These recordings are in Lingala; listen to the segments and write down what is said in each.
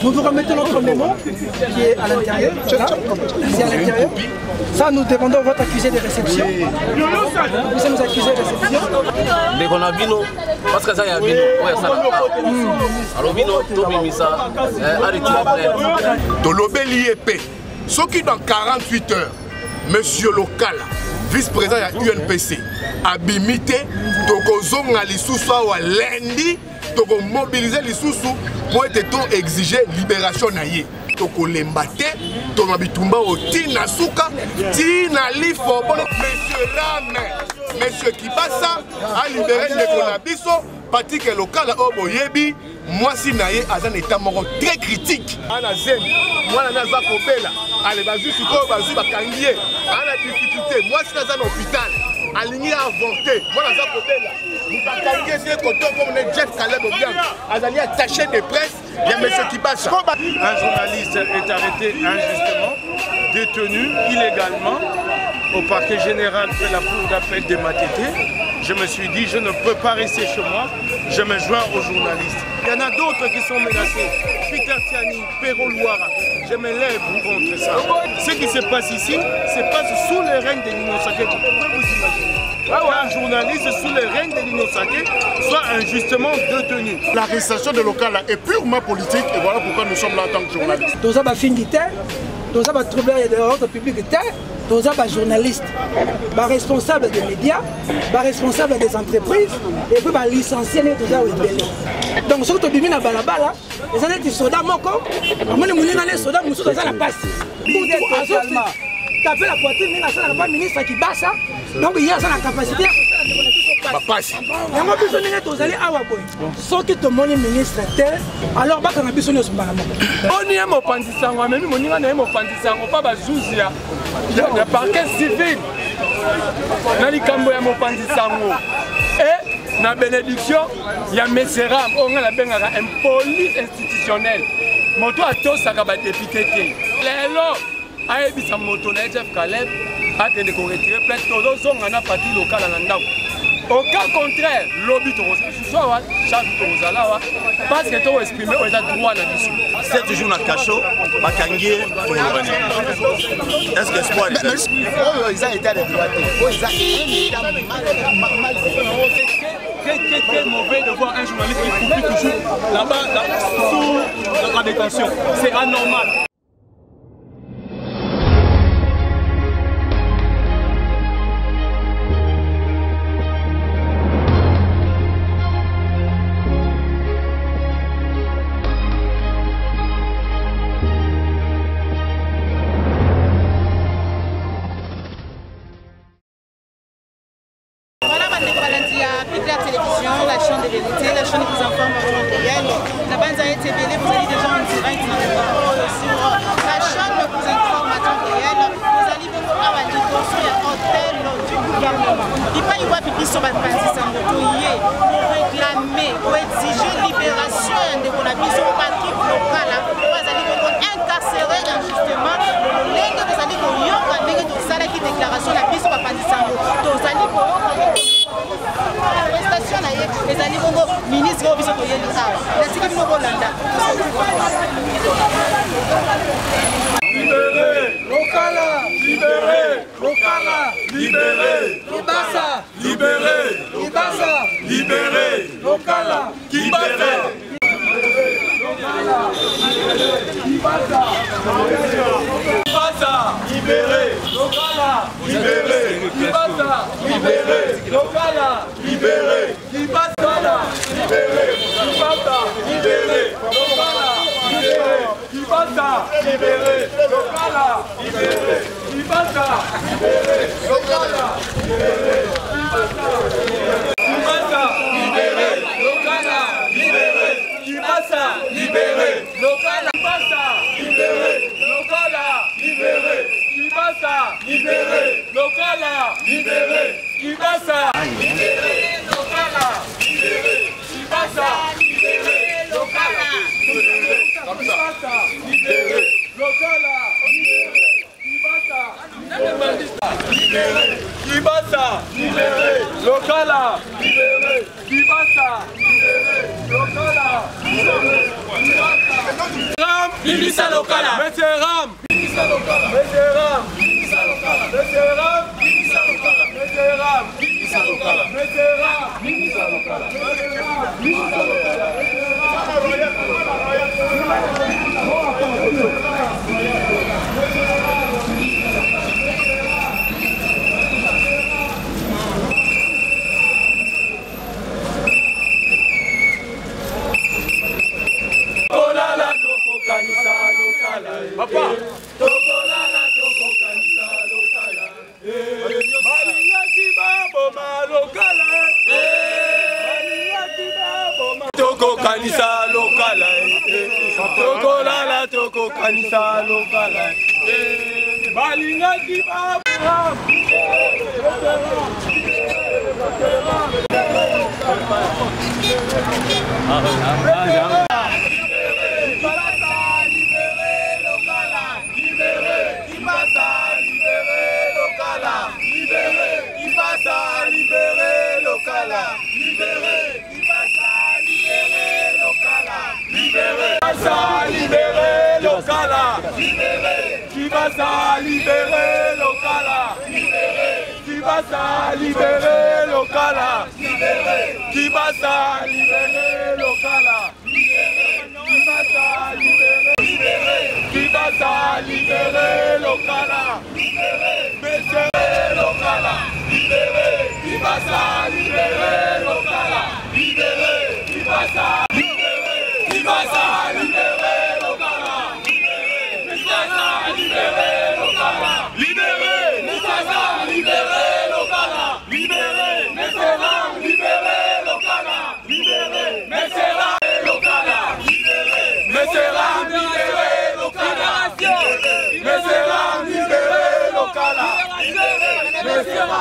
Nous vous remettons notre mémo qui est à l'intérieur. Ici à l'intérieur. Ça, nous demandons votre accusé de réception. Vous pouvez nous accuser de réception. Mais on a vino, parce que ça y a vino. Alors vino, tout mimisa, arrêtez. Tolobeli épée. Ce qui dans 48 heures, Monsieur Local, vice-président de l'UNPC, a bimité, Tokozonga Lissoussou à lundi, Toko mobiliser Lissoussou pour être exiger libération naïe. Toko lembate, Toko bitumba au Tina Souka, Tina Lifo, Monsieur Rame, Monsieur Kibasa, a libéré le Konabiso, Patrick Local, Oboyebi, moi si naïe, à un état mort très critique. Ana Zen, moi la Naza Kobela, allez, vas-y, tu peux, vas-y, va canguer, à la difficulté, moi si dans un hôpital. Aligné à avorter. Moi, dans un côté là, vous battez ces côtés comme Jeff Caleb au bien. Azali attaché de presse, il y a M. Kibasa. Un journaliste est arrêté injustement, détenu illégalement au parquet général de la cour d'appel de Matete. Je me suis dit, je ne peux pas rester chez moi, je me joins aux journalistes. Il y en a d'autres qui sont menacés. Peter Tiani, Perro Louara, je me lève contre ça. Ce qui se passe ici, se passe sous le règne de Nino Saké. Vous pouvez vous imaginer. Qu'un journaliste sous le règne de Nino Saké soit injustement détenu. L'arrestation de Local est purement politique et voilà pourquoi nous sommes là en tant que journalistes. Tous les finguitaires, tous les troubleurs de l'ordre public, tous les journalistes, les responsables des médias, les responsables des entreprises et puis les licenciés. Donc, ce que tu as balabala, les années de soldats, les soldats, ils sont dans la passe. Taper la poitrine, mais il n'y a pas de ministre qui bat ça. Donc il y a la capacité à passer. Il y a besoin de aller à Waboy. Sauf que tout le monde est ministre, alors on a besoin de se parler. On y a mon pandisango, même on y a mon pandisango, pas bazouzia. Le parquet civil. Nali Kambo ya mon pandisango. Et dans la bénédiction, il y a Messeram, on a une police institutionnelle. Moto a tous à député. Aïe, moto na Jeff Caleb a été retirer plainte tous on a parti local en Andao. Au cas contraire, lobby soit chaque tozala parce que tu exprimer aux droits na mission. 7 jours na cachot, bakangié pour est-ce que espoir ils ont été à très mauvais de voir un journaliste qui coupe toujours là-bas sous la détention. C'est anormal. La télévision, la chaîne de vérité, la chaîne qui vous informe en temps réel. La bande a été télé, vous avez des gens en direct sur la chaîne qui vous informe en temps réel. Vous allez vous voir à niveau sur l'hôtel du gouvernement. Il va y avoir pipi sur votre partie sans motoyer pour réclamer, pour exiger libération de la mission Patrick Local. Vous allez vous incarcérer injustement. Vous allez vous yoga, vous allez vous déclaration la mission Patrick sans motoyer. Vous allez vous arrestation les animaux ministres au biso koyeli awa nasiki bino bolanda libéré Lokala libéré Lokala libéré Kibasa libéré Kibasa libéré Lokala Kibasa Kibasa libéré Lokala libéré Kibasa libéré Lokala libéré Kibasa libéré Kibasa libéré Lokala libéré Kibasa libéré Lokala libéré Kibasa libéré Lokala libéré Kibasa libéré Lokala libéré Kibasa libéré Lokala libéré Lokala libéré Kibasa libéré Lokala libéré Kibasa libéré Lokala libéré Kibasa libéré Lokala libéré Kibasa libéré Lokala libéré Kibasa libéré Kibasa libéré Lokala libéré Kibasa libéré Lokala libéré Bimisa Lokala. Meteram. Bimisa Lokala. Meteram. Bimisa Lokala. Meteram. Bimisa Lokala. Meteram. Bimisa Lokala. Meteram. Bimisa Lokala. Papa. Toko kanisa lokala, toko lala toko kanisa lokala, balinga di baba. Libérer Lokala, qui va ça libérer Lokala, qui va ça libérer Lokala, qui va ça libérer Lokala, qui va ça libérer, qui va ça libérer Lokala, libérer Lokala, qui va ça libérer Lokala, qui va ça qui va ça libérer Lokala, libérer Lokala, libérer, Messera, libérer Lokala, libérer, Messera, libérer Lokala, libérer, Messera, Lokala, libérer, Messera, libérer Lokala, Messera, libérer Lokala, Messera,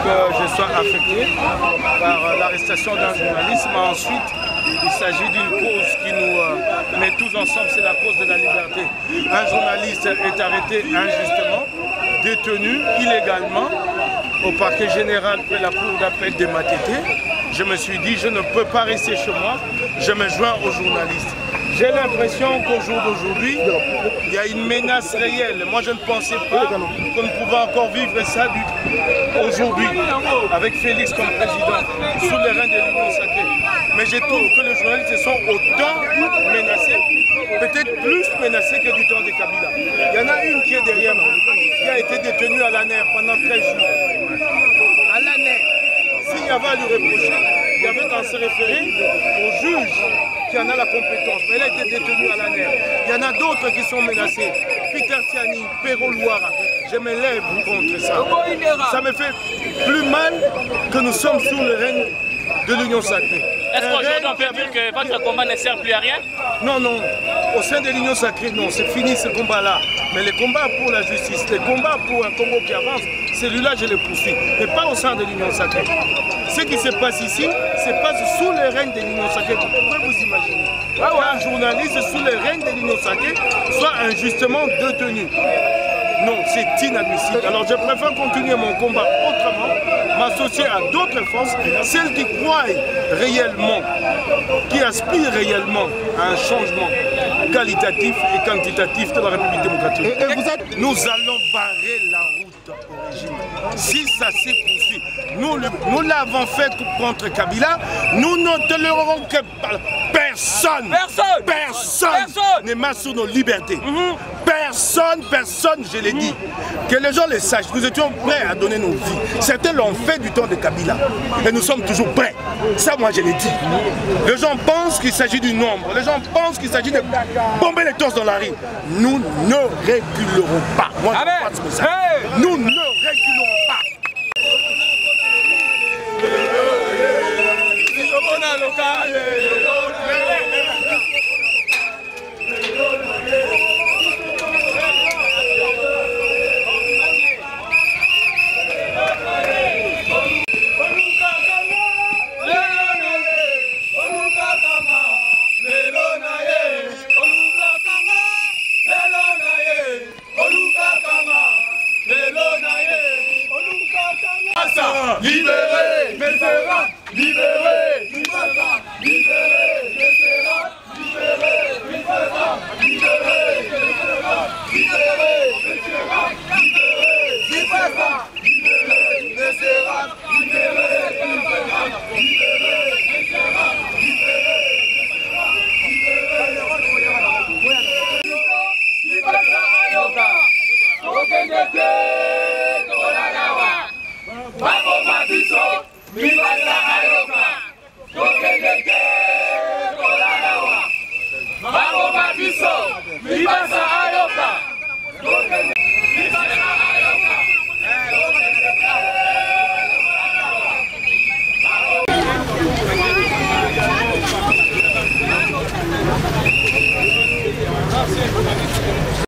que je sois affecté par l'arrestation d'un journaliste, mais ensuite il s'agit d'une cause qui nous met tous ensemble, c'est la cause de la liberté. Un journaliste est arrêté injustement, détenu illégalement au parquet général près la cour d'appel de Matete. Je me suis dit, je ne peux pas rester chez moi, je me joins aux journalistes. J'ai l'impression qu'au jour d'aujourd'hui, il y a une menace réelle. Moi, je ne pensais pas qu'on pouvait encore vivre ça aujourd'hui, avec Félix comme président, sous les reins de l'Union sacrée. Mais je trouve que les journalistes sont autant menacés, peut-être plus menacés que du temps de Kabila. Il y en a une qui est derrière nous, qui a été détenue à l'ANER pendant 13 jours. À l'ANER, s'il y avait à lui reprocher, il y avait qu'à se référer au juge qui en a la compétence. Mais elle a été détenue à l'ANER. Il y en a d'autres qui sont menacés. Peter Tiani, Perro Louara. Je me lève contre ça. Ça me fait plus mal que nous sommes sous le règne de l'Union sacrée. Est-ce qu'aujourd'hui on peut dire que votre combat ne sert plus à rien? Non, non. Au sein de l'Union sacrée, non. C'est fini ce combat-là. Mais les combats pour la justice, les combats pour un Congo qui avance, celui-là je le poursuis. Mais pas au sein de l'Union sacrée. Ce qui se passe ici, se passe sous le règne de l'Union sacrée. Vous pouvez vous imaginer. Qu'un journaliste sous le règne de l'Union sacrée soit injustement détenu. Non, c'est inadmissible. Alors je préfère continuer mon combat autrement, m'associer à d'autres forces, celles qui croient réellement, qui aspirent réellement à un changement qualitatif et quantitatif de la République démocratique. Nous allons barrer la route au régime. Si ça se poursuit, nous l'avons fait contre Kabila. Nous ne tolérerons que personne ne marche sur nos libertés. Personne, je l'ai dit. Que les gens le sachent, nous étions prêts à donner nos vies. Certains l'ont fait du temps de Kabila. Et nous sommes toujours prêts. Ça, moi, je l'ai dit. Les gens pensent qu'il s'agit du nombre. Les gens pensent qu'il s'agit de bomber les torses dans la rue. Nous ne reculerons pas. Moi, je pense que ça. Nous ne reculerons pas. Libéré, Mesera, libéré, Moussaka, libéré, Mesera, libéré, Moussaka, libéré, Mesera, libéré, Mesera, libéré, Moussaka, libéré, Mesera, libéré, Moussaka, libéré, Mesera,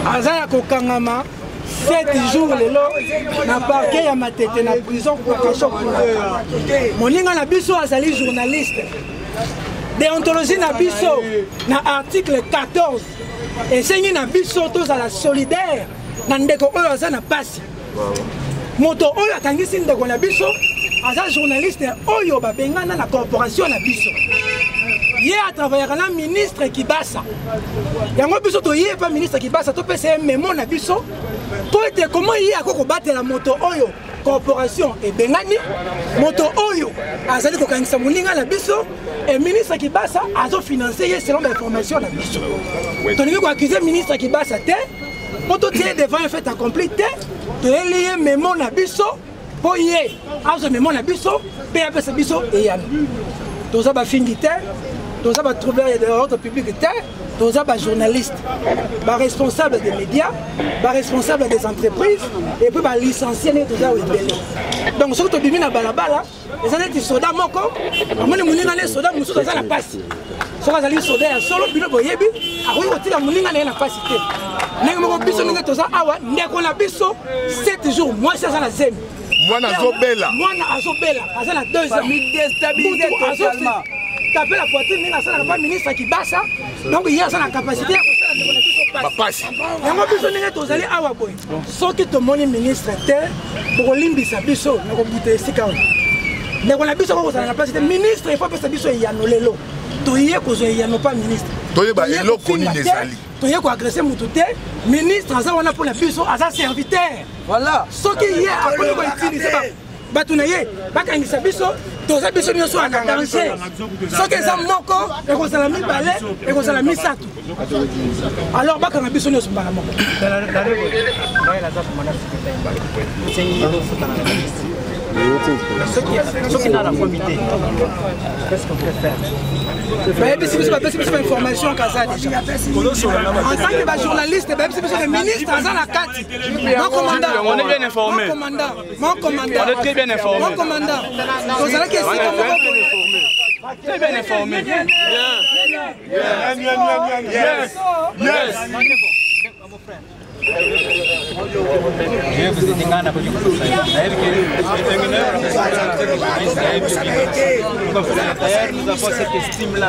Azaya kokangama 7 jours lelo na parquet ya Matete na prison kwa kashoko. Moninga na biso azali journaliste. Déontologie na biso na article 14. Esengi na biso tozala solidaire na ndeko oyo aza na pasi. Moto oyo atangisi ndeko na biso aza journaliste oyo babengana na corporation na biso. Hier à travers la ministre Kibasa. Yango biso to yé pas ministre Kibasa to pese memo na biso. To ete comment yé akoko battre la moto oyo corporation et bengani moto oyo azali ko kangisa muninga na biso et ministre Kibasa azo financer selon l'information na biso. To ningi ko accuser ministre Kibasa te moto tie devant un fait accompli te to yé memo na biso po yé azo memo na biso pe apesa biso e yana. Toza ba fingi te tous les troubleurs de l'ordre public, tous les journalistes, les responsables des médias, les responsables des entreprises, et puis les licenciés. Donc, ce que tu as dit dans Balabala, les années de soda, les soldats, les soldats, la passe. Ce que les soldats, solo, puis le boyebi, après, ils ont dit la capacité. Nous avons besoin de tout ça, nous avons besoin 7 jours, moi, c'est ça la zème. Moi, na Zobela. Moi, na Zobela. C'est la deuxième. Déstabilisé totalement. Taper la poitrine, mais ça n'a pas ministre qui bat ça. Donc il y a la capacité à passer. Il y a besoin de tous aller à Waboy. Sauf que tout le monde est ministre pour l'Imbisa Bisso, nous avons bouté ici quand même. Mais on a besoin de la capacité. Ministre, il faut que ça Bisso y a nos lélo. Tout y est que y a nos pas ministre. Tout y est que l'eau connaît les alliés. Tout y est qu'agresser Moutouté. Ministre, on a pour la Bisso à sa serviteur. Voilà. Sauf qu'il y a après qu'on utilise ça. Batunaye, bakangisa biso, toza biso nyoso en danger. Soki eza moko, ekozala mibale, ekozala misato. Alors bakanga biso nyoso mbala moko. Soki na la comité, qu'est-ce qu'on peut faire? C'est une information qu'à ça déjà. En tant que journaliste, c'est le ministre à la carte. Mon commandant. On est bien informé. Mon commandant. On est très bien informé. Mon commandant. Vous allez question très bien informé. Yes. Nous avons cette estime-là.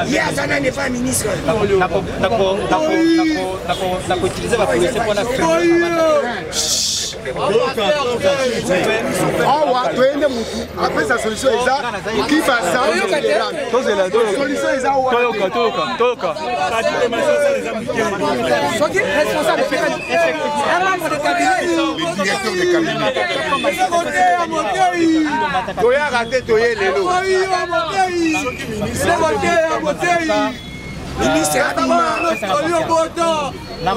awa toyende mutu après sa solution eza kibasa solution eza toyoka soki responsable un membre de cabinet le directeur de cabinet toyaka te toye lelo ministre abima na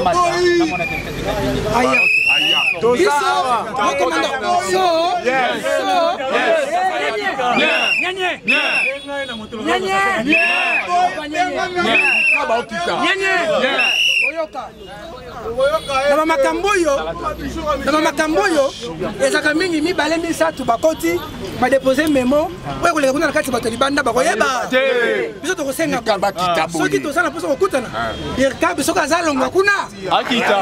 makambo oyo ezaka mingi mibale misatu bakoti badepose memo oyo koleka kuna na kati bato libanda bakoyeba biso tokosenga soki tozala mposa kokutana irkabe soki aza longwa kuna akita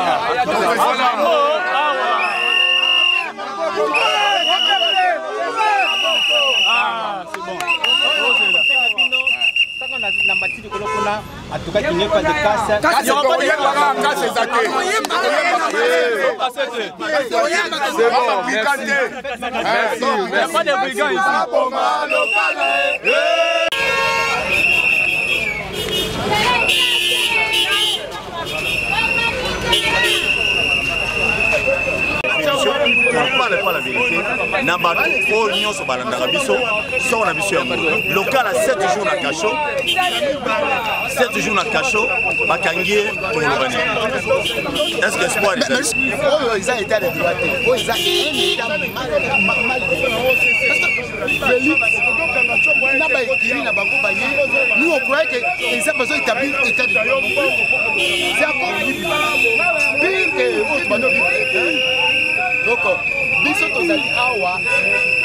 na matiti kolokona atuka kinye pas de casse pas de brigands ici. On parle pas la vérité. Nabato, oh l'union sur Balandara Bisso, sort la Bisso local à 7 jours à Cachot. 7 jours à Cachot, Bakangier, pour le Bani. Est-ce que espoir est là? Oh, ils ont été de droite. Oh, ils ont été nous on croyait que les hommes ont établi l'état de droit. C'est encore pire que autre donc, biso tozali awa,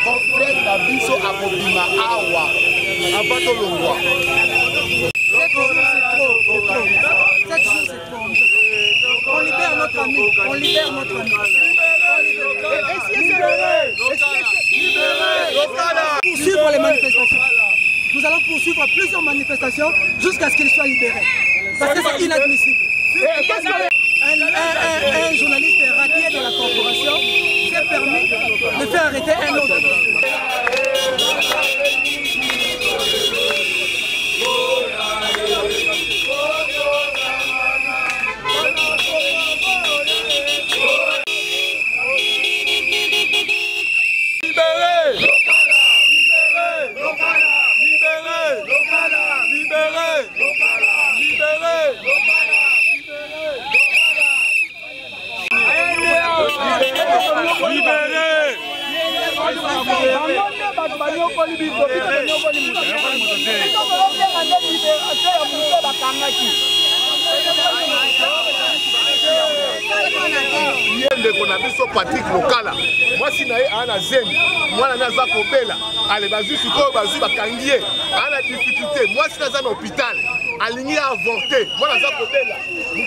confrère na biso akobima awa, avant to longwa. 7 jours c'est trop. On libère notre ami, Poursuivre les manifestations. Nous allons poursuivre plusieurs manifestations jusqu'à ce qu'ils soient libérés. Parce que c'est inadmissible. Un journaliste radié de la corporation s'est permis de faire arrêter un autre. ndeko na biso Patrick Lokala mwasi na ye ana zemi mwana naza kobela ale bazwi sikoyo bazwi bakangi ye ana difficulté mwasi naza na hôpital alingi avorter mwana naza kobela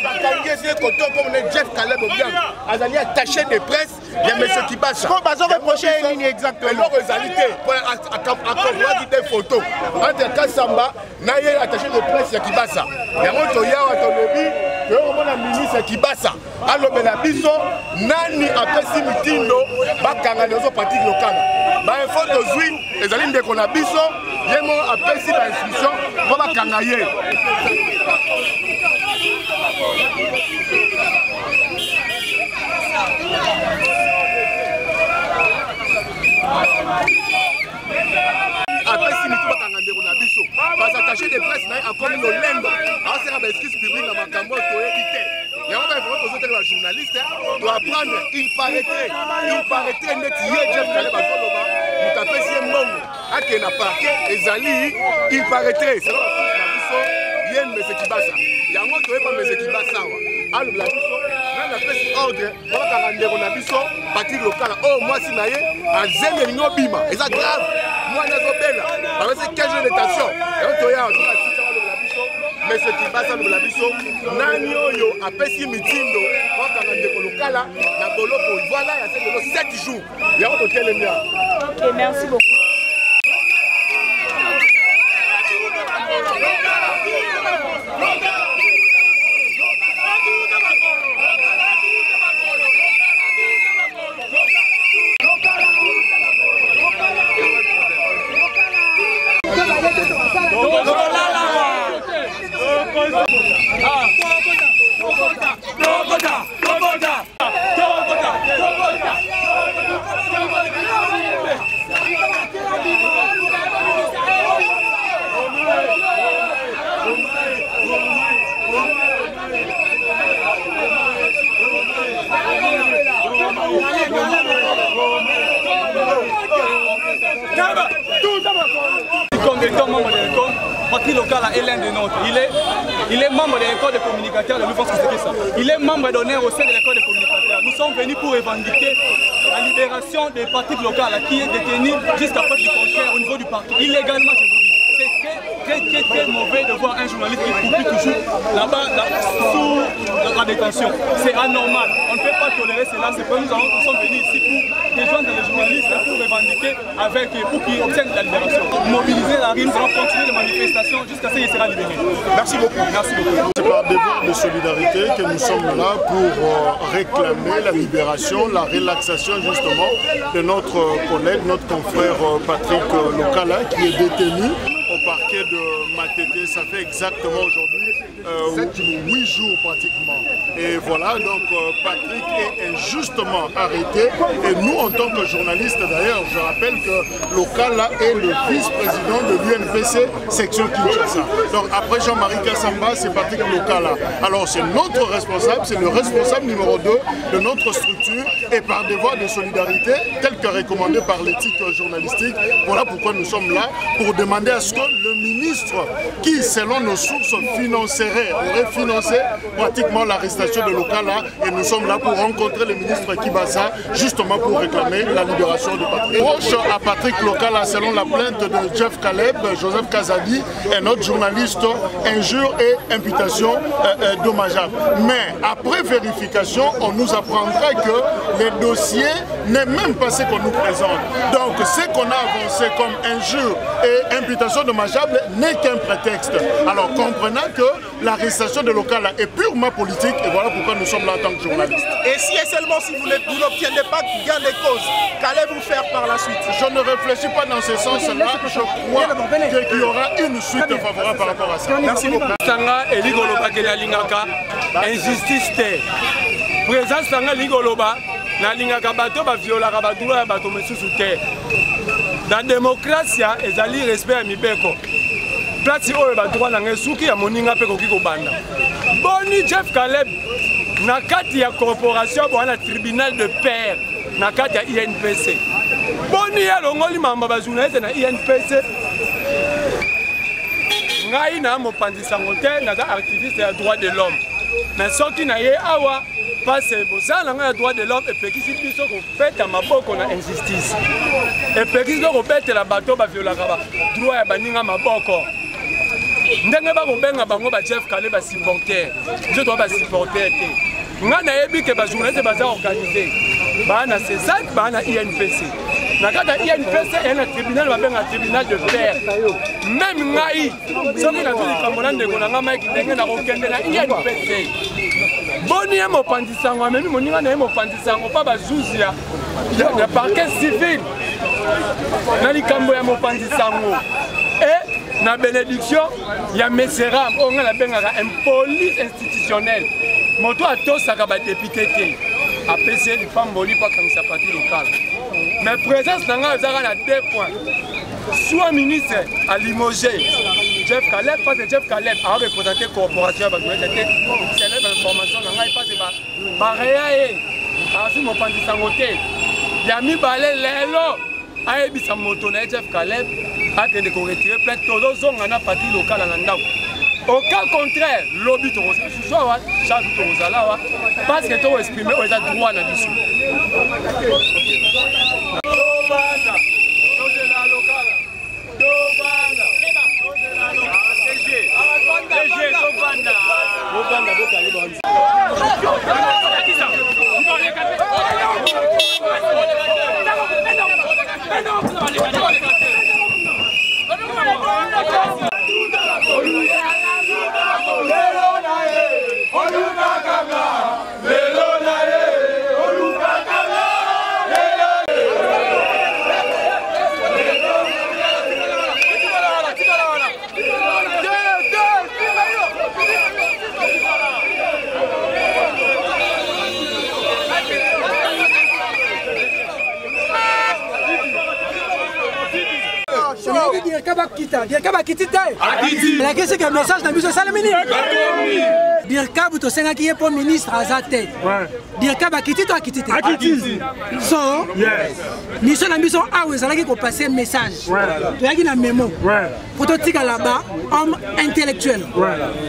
bakangi ye c'est koto comme ne Jeff Caleb Obiang azali attaché de presse ya monsieur Kibasa ko bazo reprocher ligne exactement eloko ezali te pour accompagner des photos entre Kasamba na ye attaché de presse ya Kibasa yango toyawa tolobi toyomona ministre Kibasa alobela biso nani apesi mitindo bakanga lezo Patrick Lokala bainfo tozwi ezali ndeko na biso ye mo apesi bainstruction mpo bakanga ye apesi mitu bakanga ndeko na biso basattaché de presse na ye akomi lolendo aosera baexcuse publique na makambo toyebi te yango bainfo tozoteka bajournaliste doit prendre il paraîtrait neti ye Jeff Caleb azoloba moto apesi ye mbongo ake na parquet ezali il paraîtrait selo basusu na biso ye mese Kibasa yango toyeba mese Kibasa awa alobela biso nani apesi ordre bakanga ndeko na biso Patrick Lokala oyo mwasi na ye azemi elingi obima eza grave mwana azobela bapesi 15 jours de détention yango toya tokasika balobela biso mese Kibasa alobela biso nani oyo apesi mitindo bakanga ndeko Lokala na boloko voilà ya selo 7 jours yango totelemi awa. Ok, merci beaucoup. Patrick Lokala est l'un des nôtres. Il est membre de l'école des communicateurs de l'UFOS. Il est membre d'honneur au sein de l'école des communicateurs. Nous sommes venus pour revendiquer la libération de Patrick Lokala qui est détenu jusqu'à preuve du contraire au niveau du parquet. Illégalement, je vous dis. C'est très mauvais de voir un journaliste qui est toujours là-bas sous la détention. C'est anormal. On ne peut pas tolérer cela. C'est pourquoi nous sommes venus ici pour rejoindre les journalistes pour revendiquer pour qu'ils obtiennent la libération. Mobiliser la rue, nous allons continuer les manifestations jusqu'à ce qu'il sera libéré. Merci beaucoup. Merci beaucoup. C'est par devoir de solidarité que nous sommes là pour réclamer la libération, la relaxation justement de notre collègue, notre confrère Patrick Lokala qui est détenu au parquet de Matete. Ça fait exactement aujourd'hui 8 jours pratiquement. Et voilà, donc Patrick est injustement arrêté. Et nous, en tant que journalistes d'ailleurs, je rappelle que Lokala est le vice-président de l'UNPC section Kinshasa. Donc après Jean-Marie Kassamba, c'est Patrick Lokala. Alors c'est notre responsable, c'est le responsable numéro 2 de notre structure. Et par devoir de solidarité, tel que recommandé par l'éthique journalistique, voilà pourquoi nous sommes là, pour demander à ce que le ministre, qui selon nos sources aurait financé pratiquement l'arrestation de Lokala, et nous sommes là pour rencontrer le ministre Kibasa, justement pour réclamer la libération de Patrick. Proche à Patrick Lokala, selon la plainte de Jeff Caleb, Joseph Kazadi, et notre journaliste, injure et imputation dommageable. Mais après vérification, on nous apprendra que les dossiers n'est même pas ce qu'on nous présente. Donc ce qu'on a avancé comme injure et imputation dommageable n'est qu'un prétexte. Alors comprenant que l'arrestation de Lokala est purement politique, et voilà pourquoi nous sommes là en tant que journalistes. Et si et seulement si vous n'obtiendrez pas gain de cause, qu'allez-vous faire par la suite? Je ne réfléchis pas dans ce sens-là. Je crois qu'il y aura une suite favorable par rapport à ça. Merci beaucoup. Injustice te. Présence Sanga Ligoloba, Nalingaka bato ba violaka badula ya bato mesusu te. La démocratie ezali respect ya mibeko. Place oyo ba droit na ngesuki ya moninga pe koki kobanda. Boni Jeff Caleb na kati ya corporation bona tribunal de paix na kati ya INPC. Boni ya longoli mamba ba journaliste na INPC. Ngai na mopandisa ngote na activiste ya droit de l'homme. Mais soki na ye awa parce que les droits de l'homme et puis qui sont faits à ma boko na injustice. Et puis qui sont faits la bateau ba viola kaba droit ya baninga maboko. Ndenge ba kobenga bango ba Jeff Caleb ba supporter. Je dois ba supporter te. Nga na yebi ke ba journaliste ba za organiser. Ba na CESAC ba na INPC. Na kata INPC et na tribunal ba benga tribunal de paix. Même ngai soki na tuli kambola ndeko na nga maiki ndenge na kokende na INPC. Boni ya mopandisango amemi moninga na ye mopandisango pa bazuzi ya parquet civil na likambo ya mopandisango et na bénédiction ya meseram onga na bengaka un police institutionnel moto atosaka badepute te apesi lipamboli po akamisa Patrick Lokala. Mais présence na nga ezaka na 2 points. Soit ministre à limoger Jeff Caleb, parce que Jeff Caleb a représenté corporation, c'est l'information parce que Baréa est à mon pandisangoté. Yami Balé Lelo a émis sa moto na Jeff Caleb a été retirer plein de choses on a parti local à Landau. Au cas contraire, lobby to soit chaque tozala parce que tu exprimer aux droits na biso. La question est un message dans le musée Salamini. Dirkab tosengaki ye po ministre azate. Dirkab akiti to akiti te. Akiti. So, mission na biso awe ezalaki ko passer message. Toyaki na memo. Pour totika là-bas homme intellectuel.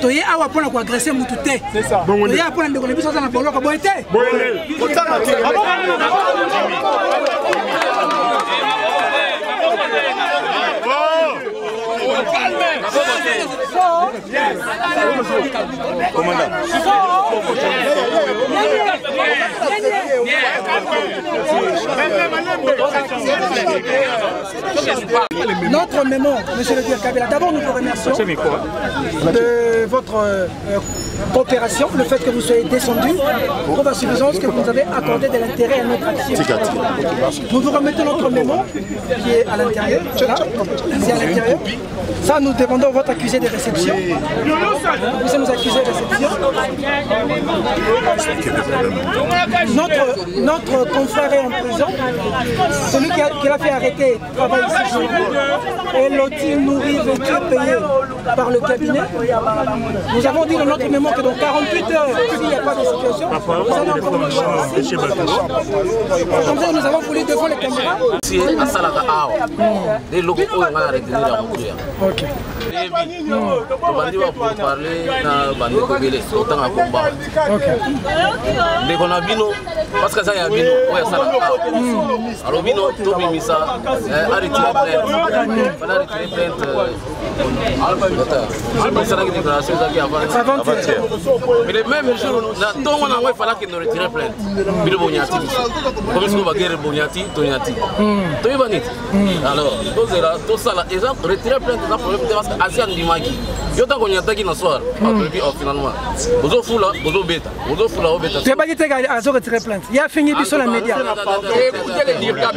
Toye awa pona ko agresser mutu te. C'est ça. Toye apona ndeko na biso za na boloko boete. Notre mémo, monsieur le Dirkab, d'abord nous vous remercions de votre coopération, le fait que vous soyez descendu, pour la suffisance que vous avez accordé de l'intérêt à notre action. Nous vous remettons notre mémo qui est à l'intérieur, là, ici à l'intérieur. Ça, nous demandons votre accusé de réception. Vous nous accusé de réception. Notre confrère est en prison. Celui qui l'a fait arrêter travaille ici chez nous. Et loti nourri, vêtu, payé par le cabinet. Nous avons dit dans notre mémoire que dans 48 heures, s'il n'y a pas de situation, nous allons encore nous ici. Comme ça, nous avons voulu devant les caméras. Ok. Parce que ça y a bino, ouais ça là. Alors bino, tout bimisa, arrêtez la plainte. Fallait arrêter la plainte. Ça n'a que déclaration ça qui avant-hier. Mais le même jour, là, tout on a ouais fallait qu'il nous retire la plainte. Bino boniati. Comme si on va guérir boniati, toniati. Tu es banit. Alors, tout ça là, ils ont retiré la plainte, ça problème parce que Asian Dimagi. Yo tant qu'on y attaque dans soir, finalement. Vous au fou là, vous au bêta, vous au fou là au bêta. Tu pas dit que Azo retire plainte. Il a fini sur la média. Écoutez les Dirkab.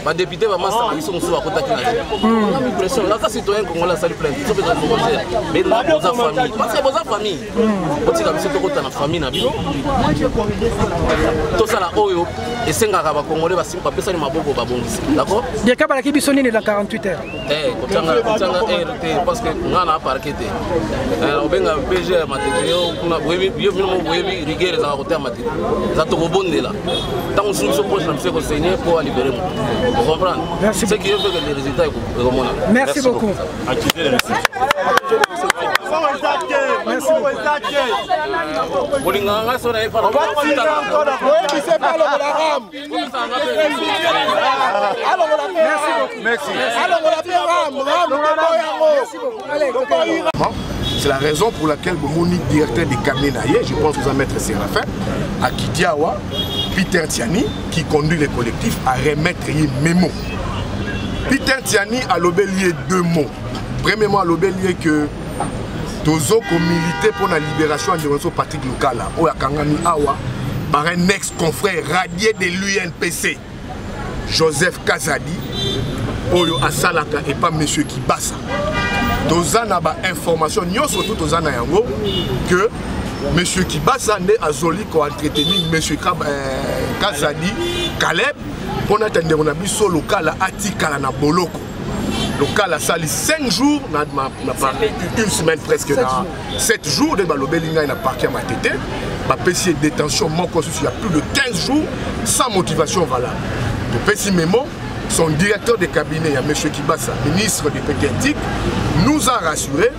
Ma député va m'assurer qu'ils sont sous à côté de la. Là, ça citoyen congolais ça lui plaint. Ils sont besoin de manger. Mais là, vos famille. Parce que vos famille. Quand tu as mis ce côté dans la famille, tout ça là, oh yo, et c'est un gars congolais va simple passer les maboko babongisi. D'accord? Dirkab la qui bisonne dans 48 heures. Eh, quand tu as RT parce que on a parqué. On benga PG matériel kuna webi yo minimum webi rigueur za côté matériel za to bonde là tant on sous proche na monsieur conseiller pour libérer vous comprendre c'est qui veut que les résultats est comme on. Merci beaucoup. Merci beaucoup. Bolinganga so na pas c'est la raison pour laquelle Monique, directeur de Kamenaye, je pense que vous en maître Séraphin, à Kidiawa, Peter Tiani, qui conduit le collectif, à remettre un mémo. Peter Tiani a l'obélié deux mots. Premièrement, l'obélié que Tozo milité pour la libération de Patrick Lukala, ou à Kangani Awa, par un ex-confrère radié de l'UNPC, Joseph Kazadi, Oyo Asalaka et pas M. Kibasa. Tozana ba information, nous surtout Tozana Yango, que M. Kibasa ne a zoli ko entretenu M. Kazadi, Caleb, pour attendre on a vu sur local à Tikala na Boloko. Local a sali 5 jours, une semaine presque, 7 jours de Balobelinga il a parqué à ma tête. Ma PC détention, mon consul, il y a plus de 15 jours sans motivation valable. Le PC Mémo, son directeur de cabinet, M. Kibasa, ministre de Pékentique, nous a rassuré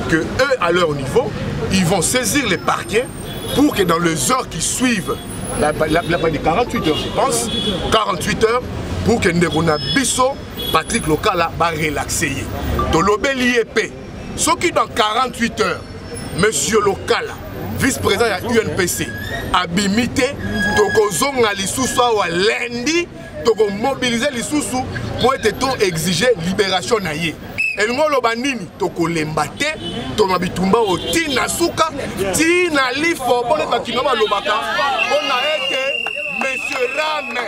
que eux, à leur niveau, ils vont saisir les parquets pour que dans les heures qui suivent, la 48 heures je pense, 48 heures, pour que Ndekona Bisso, Patrick Lokala, va relaxer. De l'obélié ce qui dans 48 heures, M. Lokala, vice-président de l'UNPC, a bimité, Tokozonga Lissousou à lundi, Toko mobiliser les sous pour être exiger libération naïe. Et nous l'obandini toko lembate, toma bitumba o tina suka, tina lifo, bon et bakinoma lobaka, on a été Monsieur Rame,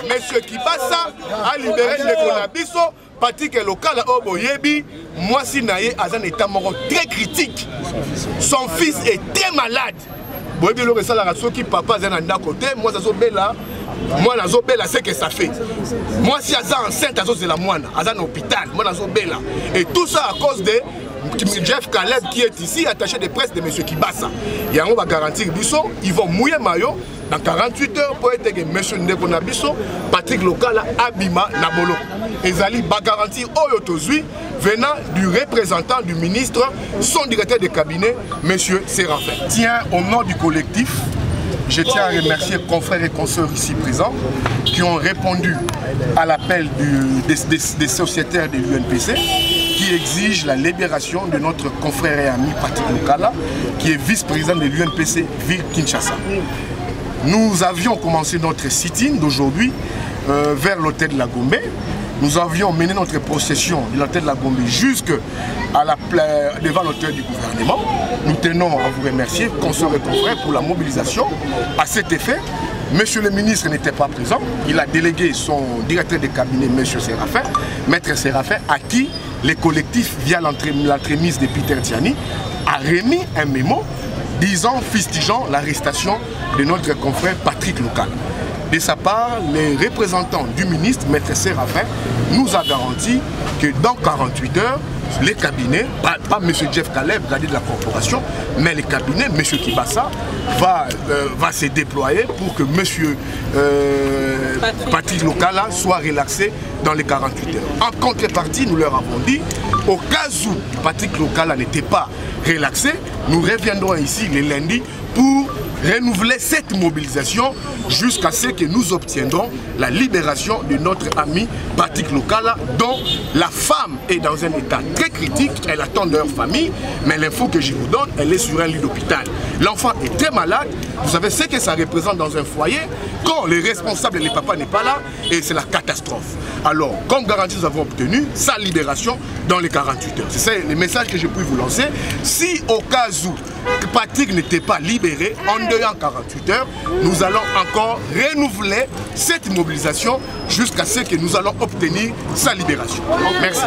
Monsieur Kibasa a libéré le Konabiso, Patrick Lokala Oboyebi, moi si naïe a un état mort très critique. Son fils est très malade. Boyebi le ça la raison qui papa zana côté, moi ça so bella. moi nazobela c'est que ça fait. Moi si aza enceinte azozela mwana, aza na hôpital, moi nazobela. Et tout ça à cause de Jeff Caleb qui est ici, attaché de presse de M. Kibasa. Et on va garantir Bisso, ils vont mouiller maillot dans 48 heures pour être que M. Ndeko Nabiso, Patrick Lokala, Abima, Nabolo. Et Zali va garantir Oyotozui venant du représentant du ministre, son directeur de cabinet, M. Séraphin. Tiens, au nom du collectif, je tiens à remercier confrères et consoeurs ici présents qui ont répondu à l'appel des sociétaires de l'UNPC qui exigent la libération de notre confrère et ami Patrick Lokala, qui est vice-président de l'UNPC Ville Kinshasa. Nous avions commencé notre sit-in d'aujourd'hui vers l'hôtel de la Gombe. Nous avions mené notre procession de l'hôtel de la Gombe jusqu'à devant l'hôtel du gouvernement. Nous tenons à vous remercier, consoeurs et confrères, pour la mobilisation. À cet effet, Monsieur le ministre n'était pas présent. Il a délégué son directeur de cabinet, Monsieur Séraphin, Maître Séraphin, à qui les collectifs, via l'entremise de Peter Tiani, a remis un mémo disant, fustigeant l'arrestation de notre confrère Patrick Lokala. De sa part, les représentants du ministre, Maître Séraphin, nous a garanti que dans 48 heures, les cabinets, pas M. Jeff Caleb, gardien de la corporation, mais les cabinets, M. Kibasa, va se déployer pour que M. Patrick Lokala soit relaxé dans les 48 heures. En contrepartie, nous leur avons dit, au cas où Patrick Lokala n'était pas relaxé, nous reviendrons ici le lundi pour renouveler cette mobilisation jusqu'à ce que nous obtiendrons la libération de notre ami Patrick Lokala, dont la femme est dans un état très critique, elle attend de leur famille, mais l'info que je vous donne, elle est sur un lit d'hôpital. L'enfant est très malade, vous savez ce que ça représente dans un foyer, quand les responsables et les papas n'est pas là, et c'est la catastrophe. Alors, comme garantie, nous avons obtenu sa libération dans les 48 heures. C'est ça le message que je puis vous lancer. Si au cas où Patrick n'était pas libéré, en dehors de 48 heures, nous allons encore renouveler cette mobilisation jusqu'à ce que nous allons obtenir sa libération. Merci.